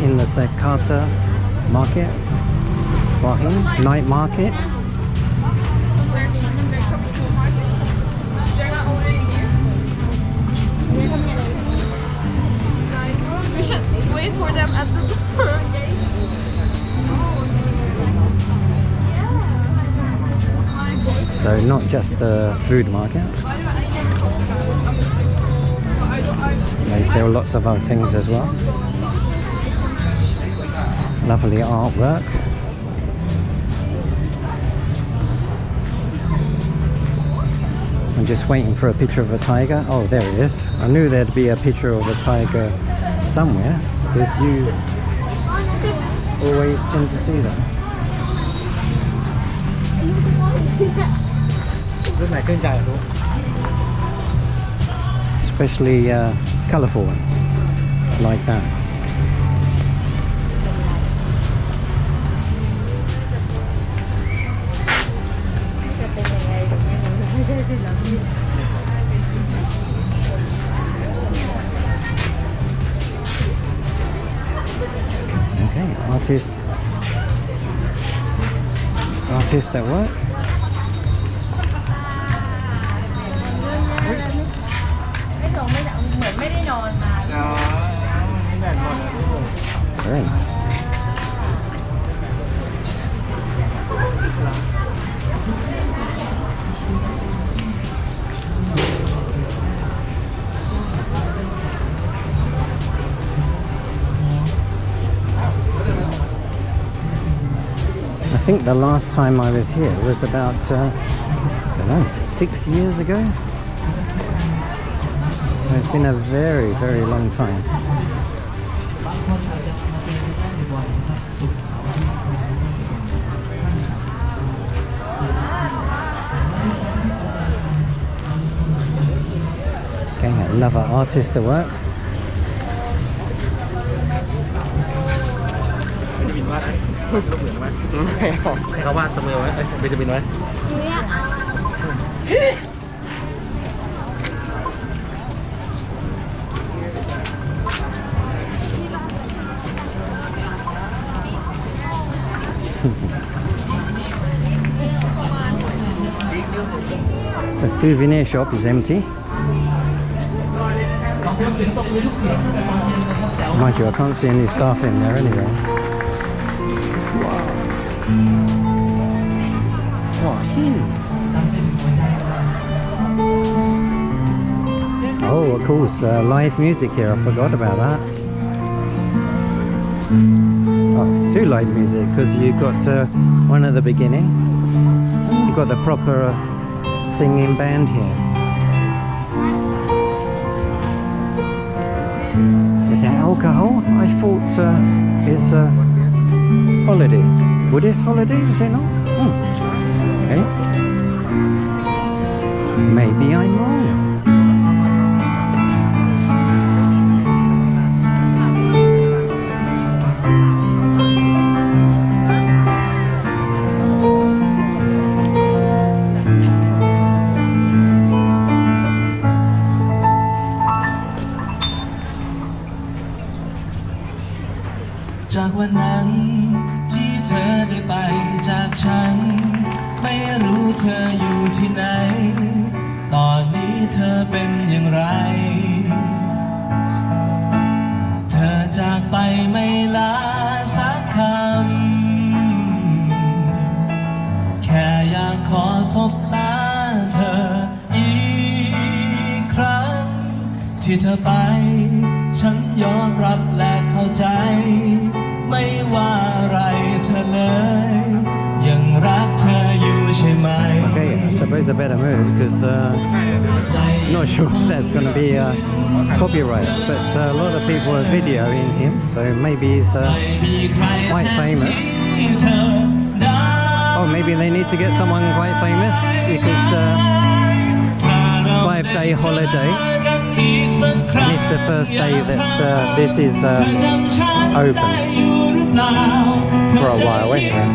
in the Cicada Market, Hua Hin Night Market. We should wait for them at the gate. So not just a food market. They sell lots of other things as well. Lovely artwork. I'm just waiting for a picture of a tiger. Oh, there it is. I knew there'd be a picture of a tiger somewhere, because you always tend to see them. Especially colourful ones like that. Okay, artist at work. Very nice. I think the last time I was here was about, I don't know, 6 years ago. So it's been a very, very long time. Okay, another artist at work. The souvenir shop is empty. Mind you, I can't see any staff in there anyway. Wow. Hua Hin. Oh, of course, live music here. I forgot about that. Oh, 2 live music, because you got one at the beginning. You got the proper singing band here. Is that alcohol? I thought it's a holiday. Buddhist holiday, is it not? Okay. Maybe I'm wrong.ที่เธอไปฉันยอมรับและเข้าใจไม่ว่าอะไรเธอเลยยังรักเธออยู่ใช่ไหม Okay, I suppose I better move because not sure if that's going to be copyright, but a lot of people are videoing him, so maybe he's quite famous. Oh, maybe they need to get someone quite famous because 5-day holiday. And it's the first day that this is open for a while anyway.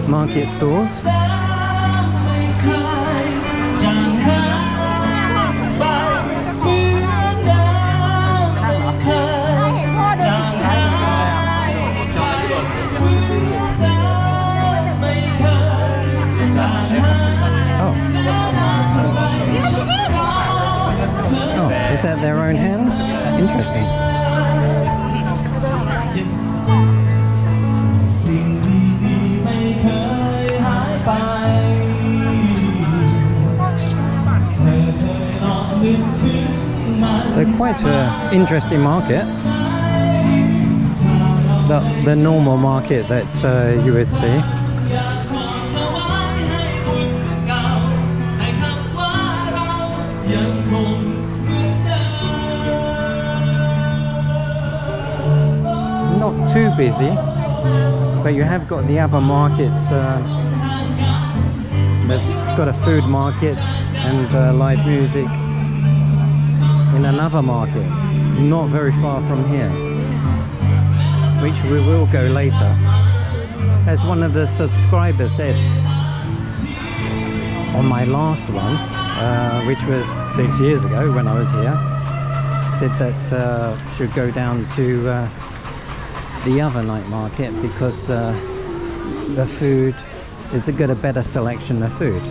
market stalls. อ๋อ is that their own hands? Interesting. สิ่งดีๆไม่เคยหายไปเธอเคยลองนึกถึงมัน So quite an interesting market. The normal market that you would see. อยากขอถวายให้บุญเก่าให้คำว่าเรายังคงเหมือนเดิม Not too busy, but you have got the other market. They've got a food market and live music in another market, not very far from here, which we will go later. As one of the subscribers said on my last one, which was 6 years ago when I was here, said that should go down to the other night market because the food, it's got a better selection of food,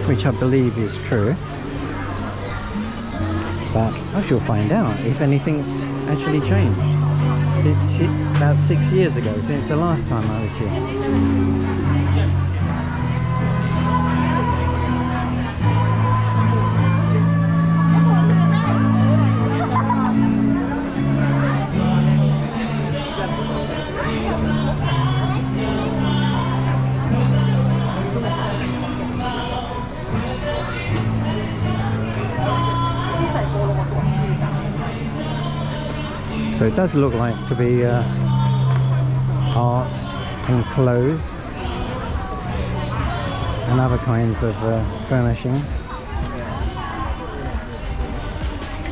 which I believe is true. But I shall find out if anything's actually changed. It's about 6 years ago since the last time I was here. So it does look like to be arts and clothes and other kinds of furnishings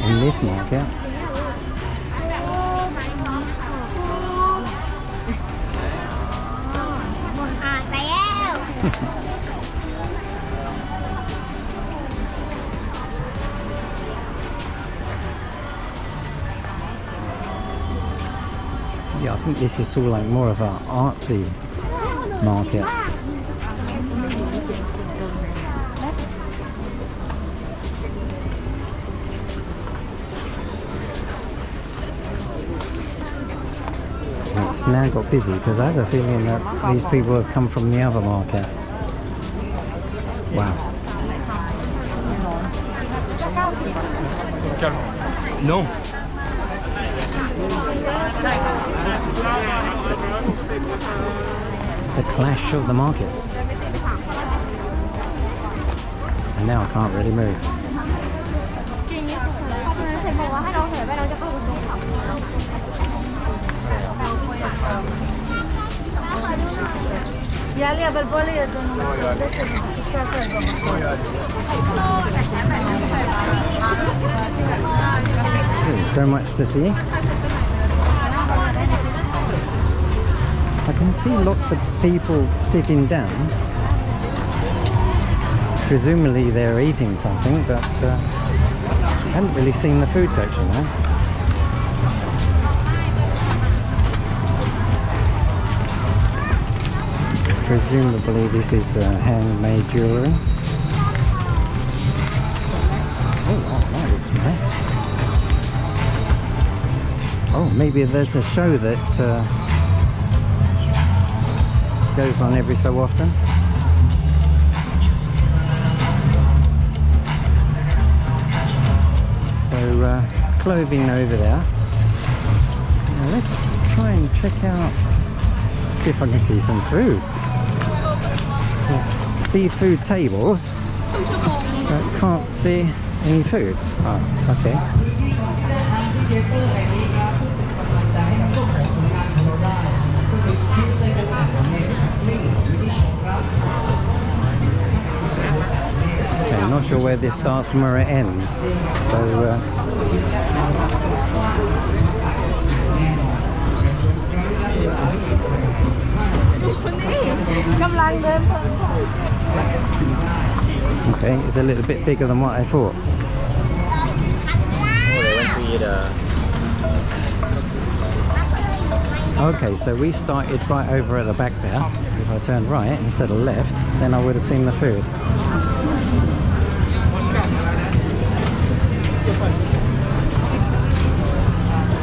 in this market. Yeah, I think this is sort of like more of an artsy market. It's now got busy because I have a feeling that these people have come from the other market. Wow. No. The clash of the markets. And now I can't really move. There's so much to see. I can see lots of people sitting down. Presumably they're eating something, but I haven't really seen the food section now. Presumably this is handmade jewellery. Oh, wow, that looks nice. Oh, maybe there's a show that goes on every so often. So clothing over there. Now let's try and check out, see if I can see some food. There's seafood tables, but can't see any food. Oh, okay. Okay, I'm not sure where this starts and where it ends. So Okay, it's a little bit bigger than what I thought. Okay, so we started right over at the back there. If I turned right instead of left, then I would have seen the food.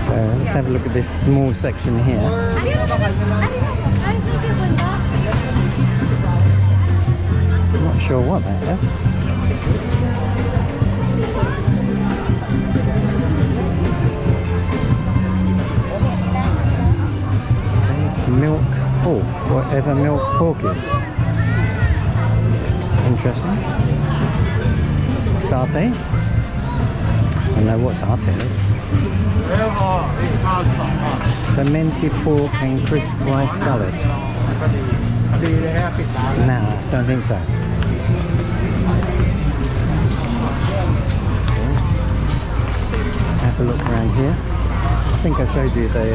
So let's have a look at this small section here. I'm not sure what that is. Milk pork, whatever milk pork is. Interesting. Satay. I know what satay is. Fermented pork and crisp rice salad. Nah, don't think so. Okay. Have a look around here. I think I showed you the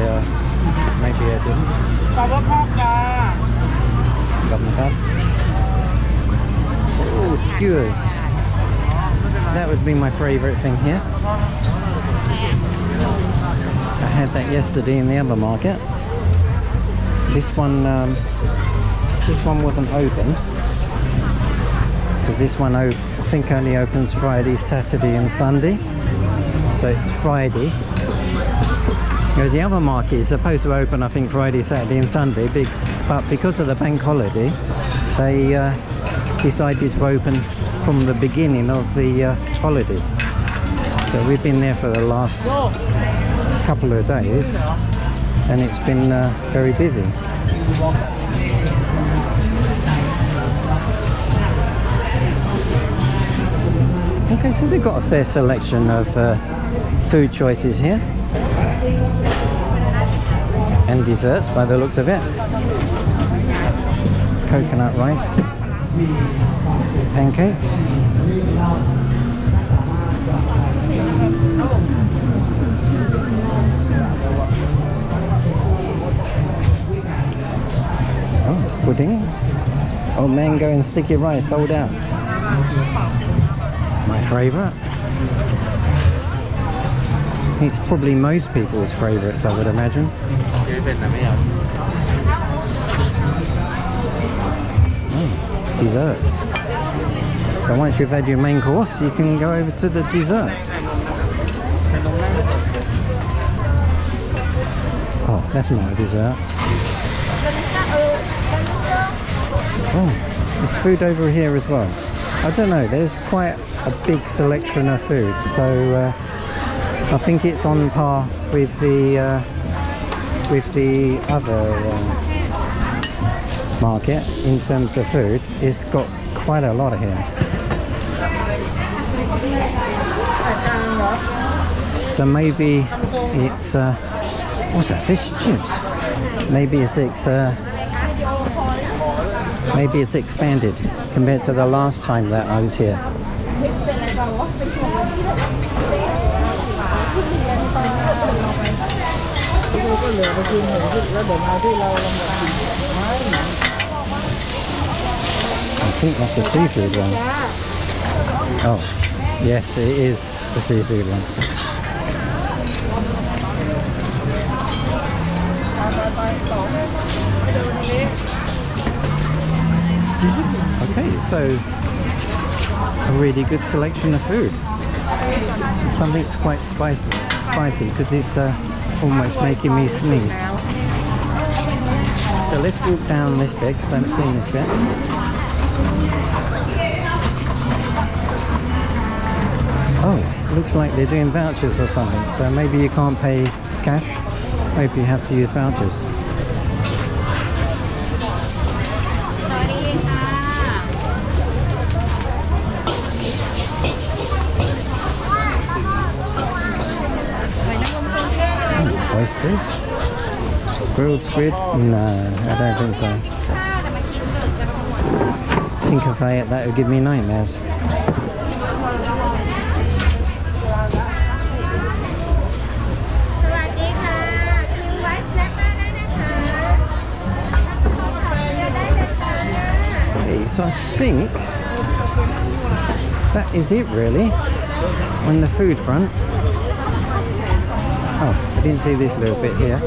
maybe I didn't. Oh, skewers. That would be my favourite thing here. I had that yesterday in the other market. This one wasn't open because this one I think only opens Friday, Saturday and Sunday. So it's Friday. Whereas the other market is supposed to open, I think, Friday, Saturday and Sunday, but because of the bank holiday, they decided to open from the beginning of the holiday. So we've been there for the last couple of days, and it's been very busy. Okay, so they've got a fair selection of food choices here. And desserts by the looks of it. Coconut rice, pancake. Oh, puddings. Oh, mango and sticky rice sold out. My favourite. It's probably most people's favourites, I would imagine. Oh, desserts. So once you've had your main course, you can go over to the desserts. Oh, that's not a dessert. Oh, there's food over here as well. I don't know, there's quite a big selection of food, so I think it's on par with the other market in terms of food. It's got quite a lot here. So maybe it's what's that? Fish and chips. Maybe it's expanded compared to the last time that I was here. I think that's the seafood one. Oh, yes, it is the seafood one. Okay, so a really good selection of food. Something's quite spicy because it's almost making me sneeze. So let's walk down this bit because I haven't seen this bit. Oh, looks like they're doing vouchers or something. So maybe you can't pay cash. Maybe you have to use vouchers. Oysters? Grilled squid? No, I don't think so. I think if I ate that, it would give me nightmares. So I think that is it really on the food front. Oh, I didn't see this little bit here.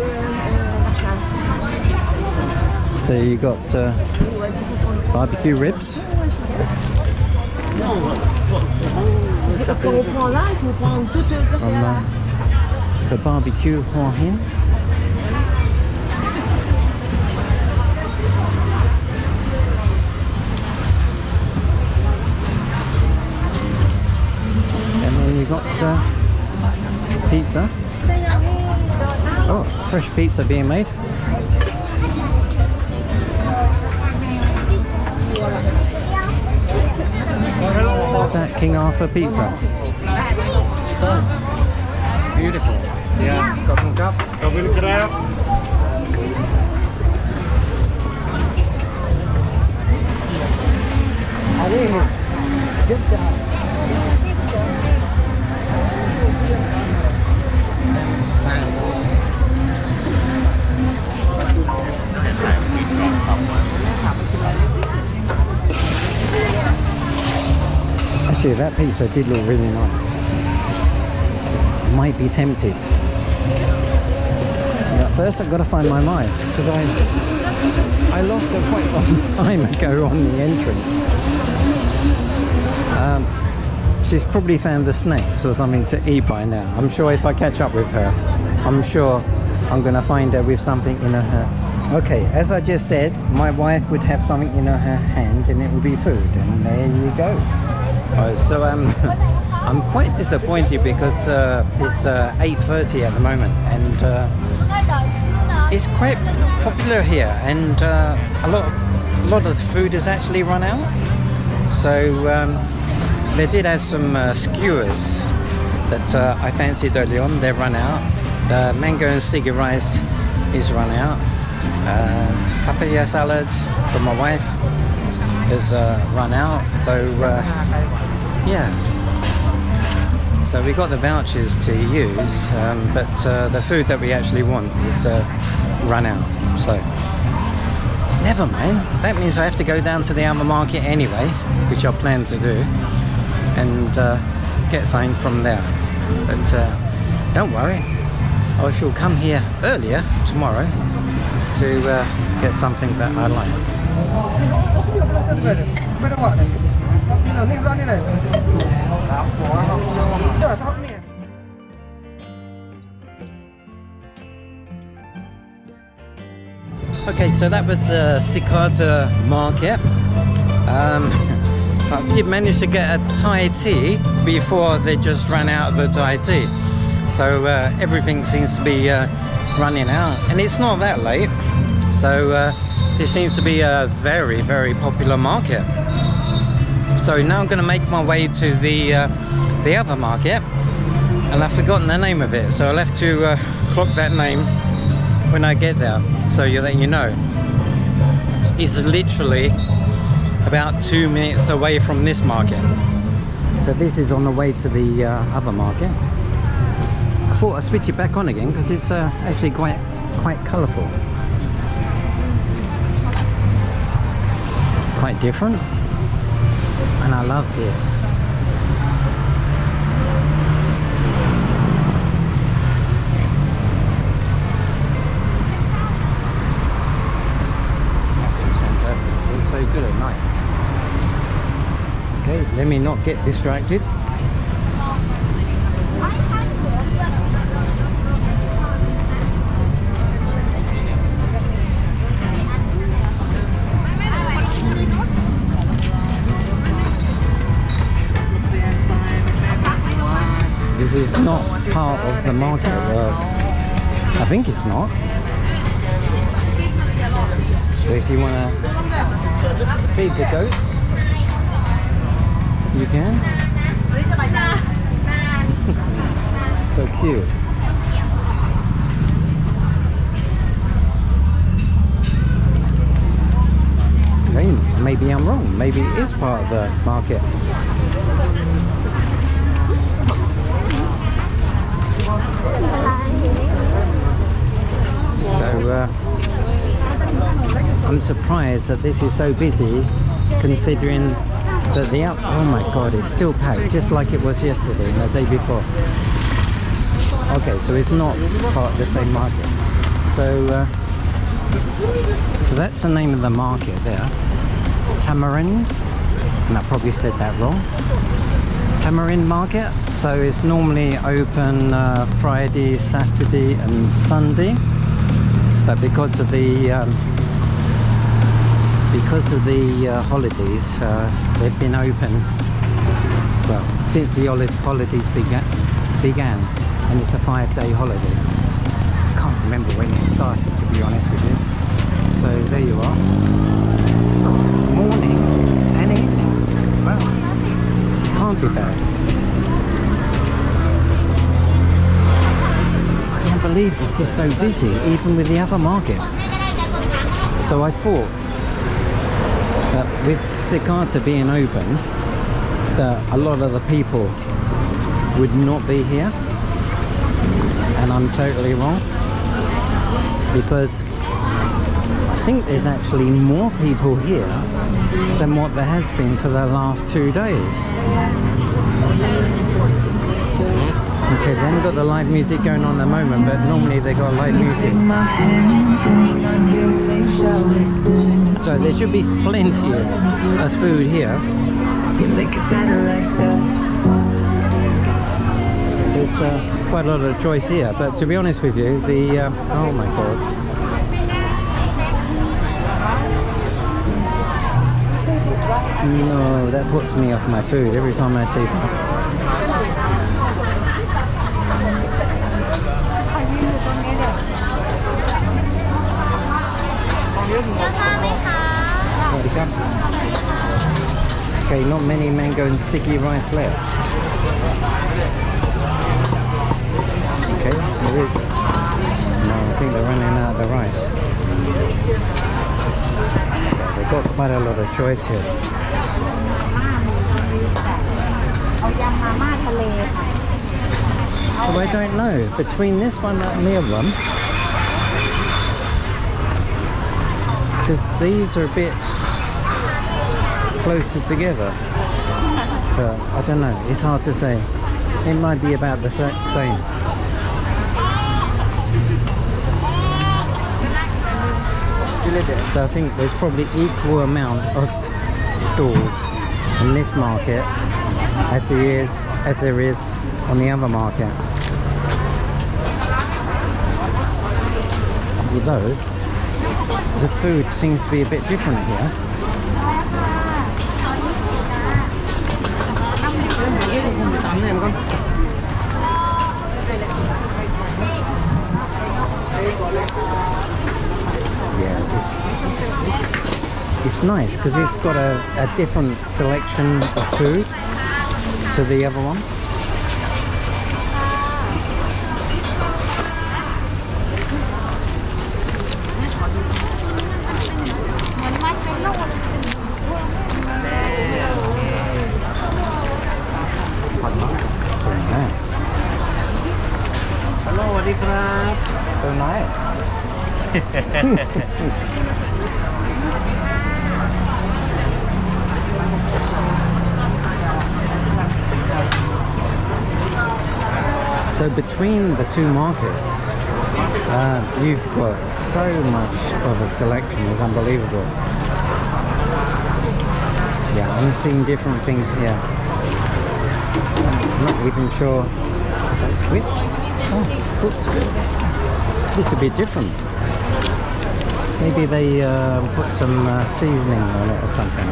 So you got barbecue ribs. From the barbecue Hua Hin. And then you got pizza. Oh, fresh pizza being made. What's that? King Arthur pizza. Beautiful. Yeah, got some cup. Got really grab. Actually, that pizza did look really nice. Might be tempted. But first I've got to find my wife, because I lost her quite some time ago on the entrance. She's probably found the snacks or something to eat by now. I'm sure if I catch up with her, I'm sure I'm going to find her with something in her. Okay, as I just said, my wife would have something in her hand and it would be food, and there you go. So I'm quite disappointed because it's 8:30 at the moment, and it's quite popular here, and a lot of the food has actually run out. So they did have some skewers that I fancied early on. They've run out. The mango and sticky rice is run out. Papaya salad for my wife has run out. So yeah. So we got the vouchers to use, but the food that we actually want is run out. So never mind. That means I have to go down to the other market anyway, which I plan to do, and get something from there. But don't worry, I shall come here earlier tomorrow to get something that I like. Okay, so that was Cicada Market. I did manage to get a Thai tea before they just ran out of the Thai tea. So everything seems to be running out, and it's not that late. So this seems to be a very, very popular market. So now I'm going to make my way to the other market, and I've forgotten the name of it. So I'll have to clock that name when I get there, so that you know. It's literally about 2 minutes away from this market. So this is on the way to the other market. I thought I'd switch it back on again because it's actually quite colourful. Quite different. And I love this. It's fantastic. It's so good at night. Okay, let me not get distracted. This is not part of the market. I think it's not. So if you want to feed the goats, you can. So cute. Okay, maybe I'm wrong. Maybe it is part of the market. So I'm surprised that this is so busy considering that oh my god, it's still packed, just like it was yesterday and the day before. Okay, so it's not part of the same market. So that's the name of the market there. Tamarind, and I probably said that wrong. Tamarind Market. So it's normally open Friday, Saturday and Sunday, but because of the holidays, they've been open, well, since the holidays began, and it's a 5-day holiday. I can't remember when it started, to be honest with you. So there you are. Morning and evening. Well, can't be bad. I can't believe this is so busy, even with the other market. So I thought that with Cicada being open, that a lot of the people would not be here, and I'm totally wrong, because I think there's actually more people here than what there has been for the last 2 days. Okay, they haven't got the live music going on at the moment, but normally they got live music. So there should be plenty of food here. There's quite a lot of choice here, but to be honest with you, oh my god. No, that puts me off my food every time I see that. Okay, not many mango and sticky rice left. Okay, there is. No, I think they're running out of the rice. Yeah, they've got quite a lot of choice here. So I don't know, between this one and the other one, because these are a bit closer together, but I don't know, it's hard to say. It might be about the same. So I think there's probably equal amount of stalls in this market as there is on the other market. Although the food seems to be a bit different here. Yeah, it's nice because it's got a different selection of food to the other one. So nice. Hello, wadikra. So nice. So between the two markets, you've got so much of a selection, it's unbelievable. Yeah, I'm seeing different things here. I'm not even sure, is that squid? Oh, looks a bit different. Maybe they put some seasoning on it or something.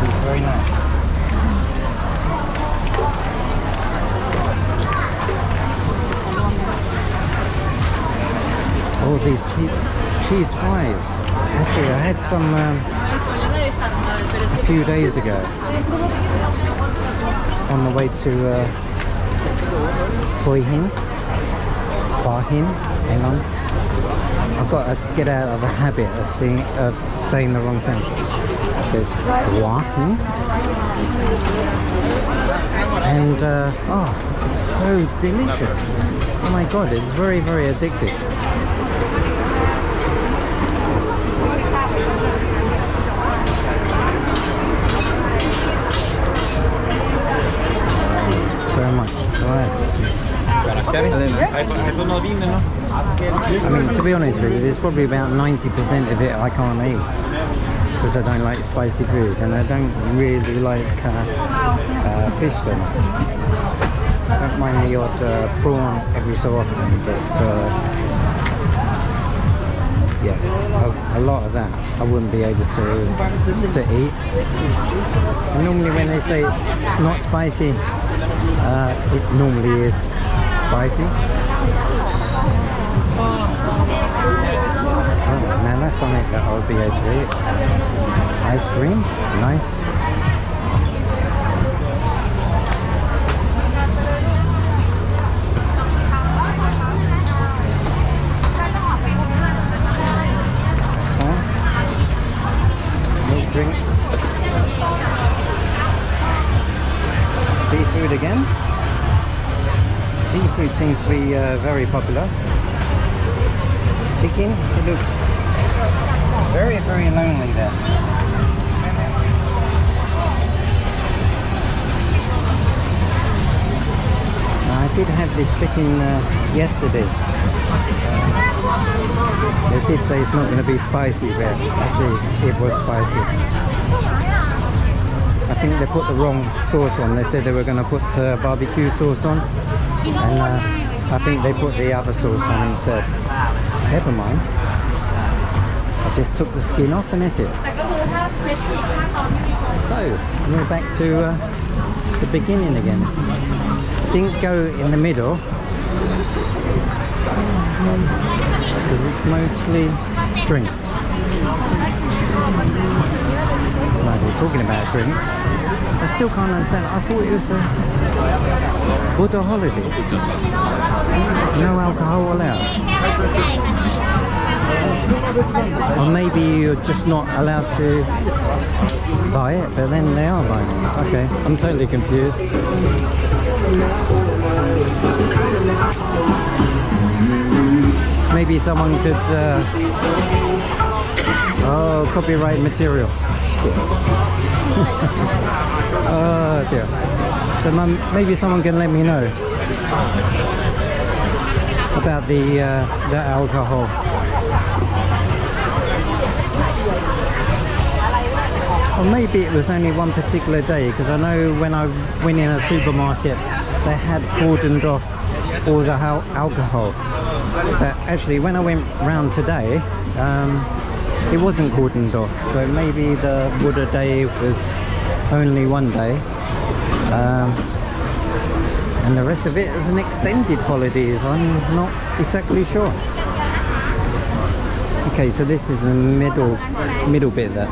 It's very nice. Oh, these cheese fries. Actually, I had some a few days ago on the way to Hua Hin. Hang on. I've got to get out of the habit of saying the wrong thing. There's Hua Hin. And oh, it's so delicious. Oh my god, it's very, very addictive. So much rice. I mean, to be honest with you, there's probably about 90% of it I can't eat because I don't like spicy food, and I don't really like fish so much. I don't mind the odd prawn every so often, but yeah, a lot of that I wouldn't be able to eat. And normally when they say it's not spicy, it normally is spicy. Oh, man, that's something that I would be able to eat. Ice cream, nice. Milk drinks. Seafood again. Seafood seems to be very popular. Chicken, it looks very, very lonely there. I did have this chicken yesterday. They did say it's not going to be spicy, but actually it was spicy. I think they put the wrong sauce on. They said they were going to put barbecue sauce on, and I think they put the other sauce on instead. Never mind. I just took the skin off and that's it. So we're back to the beginning again. Didn't go in the middle because it's mostly drinks. Like we're talking about drinks. I still can't understand. I thought it was a Buddha holiday. No alcohol allowed. Or maybe you're just not allowed to buy it, but then they are buying it. Okay, I'm totally confused. Maybe someone could oh, copyright material. Shit. Oh dear. So maybe someone can let me know about the alcohol. Or maybe it was only one particular day, because I know when I went in a supermarket they had cordoned off all the alcohol. But actually when I went round today, it wasn't cordoned off, so maybe the Buddha day was only one day, and the rest of it is an extended holidays. I'm not exactly sure. Okay, so this is the middle bit that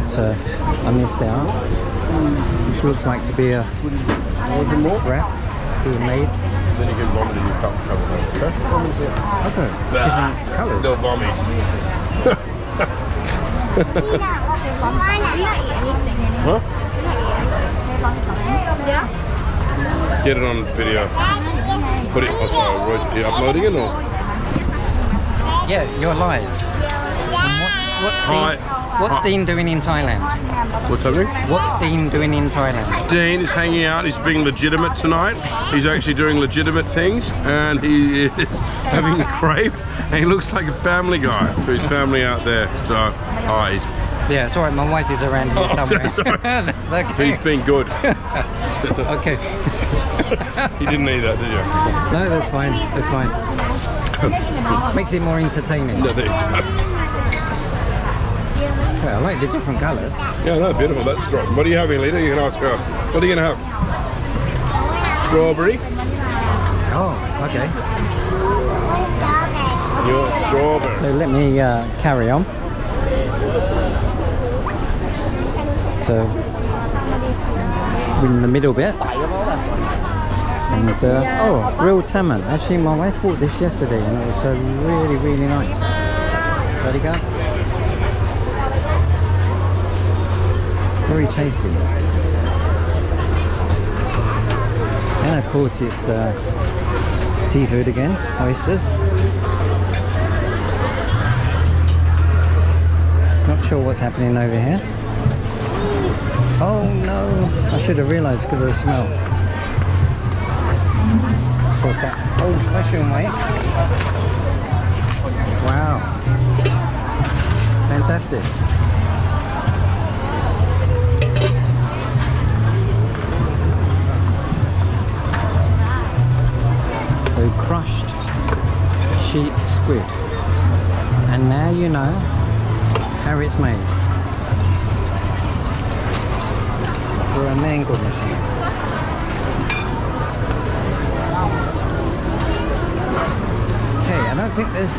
I missed out, which looks like to be a wrap being made. Then you can vomit in your cup cover. Okay, different colours. They'll vomit. Huh? Get it on video. Put it. Are you uploading it or? Yeah, you're live. And what's Dean doing in Thailand? What's happening? What's Dean doing in Thailand? Dean is hanging out. He's being legitimate tonight. He's actually doing legitimate things, and he is having a crepe. And he looks like a family guy. So his family out there. So, he's. Yeah, it's alright, my wife is around here somewhere. Sorry. That's okay. He's been good. Okay. You didn't need that, did you? No, that's fine. That's fine. Makes it more entertaining. No, there you go. Okay, I like the different colours. Yeah, no, beautiful. That's strong. What are you having, Lita? You can ask her. What are you going to have? Strawberry? Oh, okay. Your strawberry. So let me carry on. So we're in the middle bit. And oh, grilled salmon. Actually, my wife bought this yesterday, and it was really, really nice. Ready, go? Very tasty. And course it's seafood again, oysters. Not sure what's happening over here. Oh no, I should have realised because of the smell. So it's that old-fashioned way. Wow, fantastic. So crushed sheep squid, and now you know how it's made through a mango machine. Okay, I don't think there's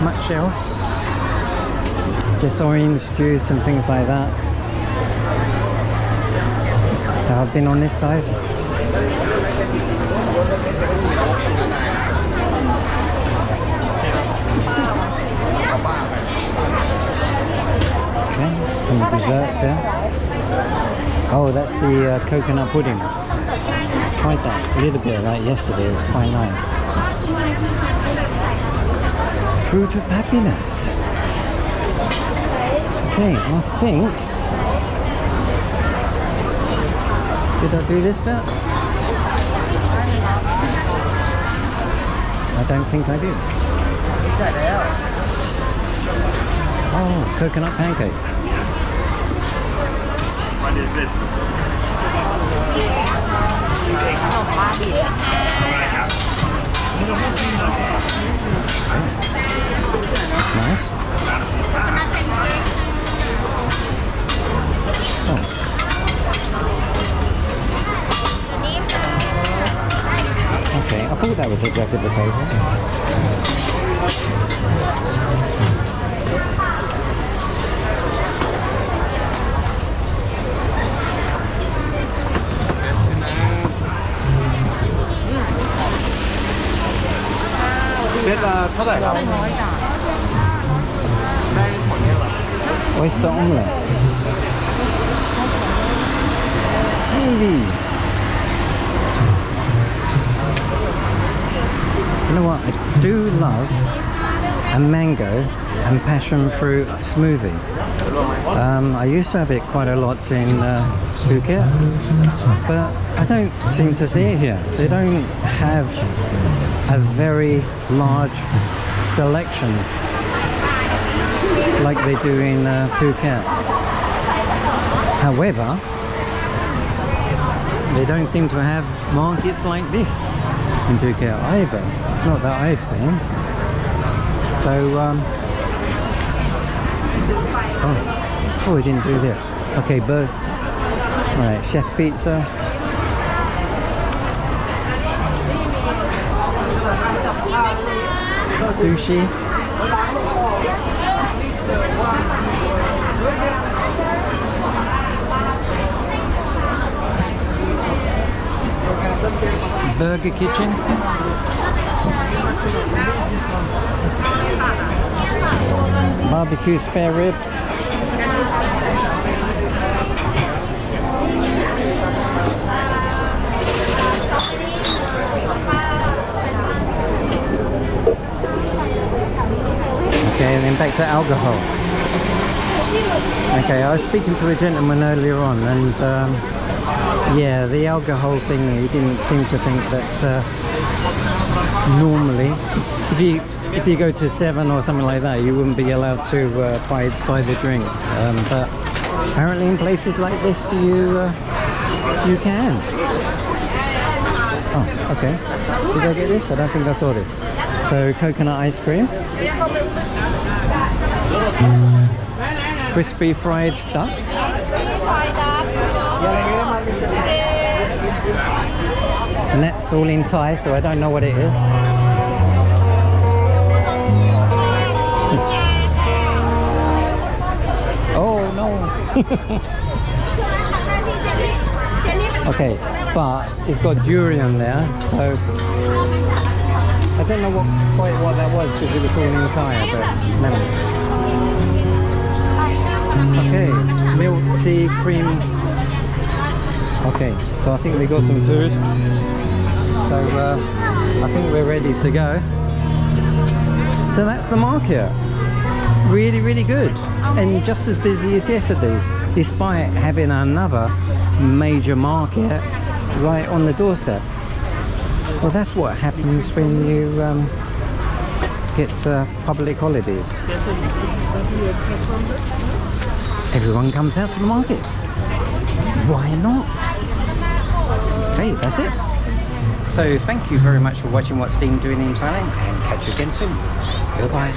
much else, just orange juice and things like that. I've been on this side. Okay, some desserts here. Oh, that's the coconut pudding. Tried that, a little bit of that yesterday, it was quite nice. Fruit of happiness. Okay, I think... Did I do this bit? I don't think I did. Oh, coconut pancake. What is this? Nice. Oh. Okay, I thought that was a jacket potato. Oyster omelette. Sweeties. You know what? I do love a mango and passion fruit smoothie. I used to have it quite a lot in Phuket, but I don't seem to see it here. They don't have a very large selection like they do in Phuket. However, they don't seem to have markets like this in Phuket either, not that I've seen. So, oh, we didn't do that. Okay, but alright, chef pizza. Sushi. Burger kitchen. Barbecue spare ribs. Okay, and then back to alcohol. Okay, I was speaking to a gentleman earlier on, and yeah, the alcohol thing, he didn't seem to think that normally, if you go to 7 or something like that, you wouldn't be allowed to buy the drink. But apparently in places like this, you can. Oh, okay. Did I get this? I don't think I saw this. So coconut ice cream. Crispy fried duck. And that's all in Thai, so I don't know what it is. Oh no! Okay, but it's got durian there, so I don't know quite what that was because it was all in Thai, but never. Okay, milk tea cream. Okay, so I think we got some food. So I think we're ready to go. So that's the market. Really, really good. And just as busy as yesterday, despite having another major market right on the doorstep. Well, that's what happens when you get public holidays. Everyone comes out to the markets. Why not? Okay, that's it. So thank you very much for watching What's Dean Doing in Thailand, and catch you again soon. Goodbye.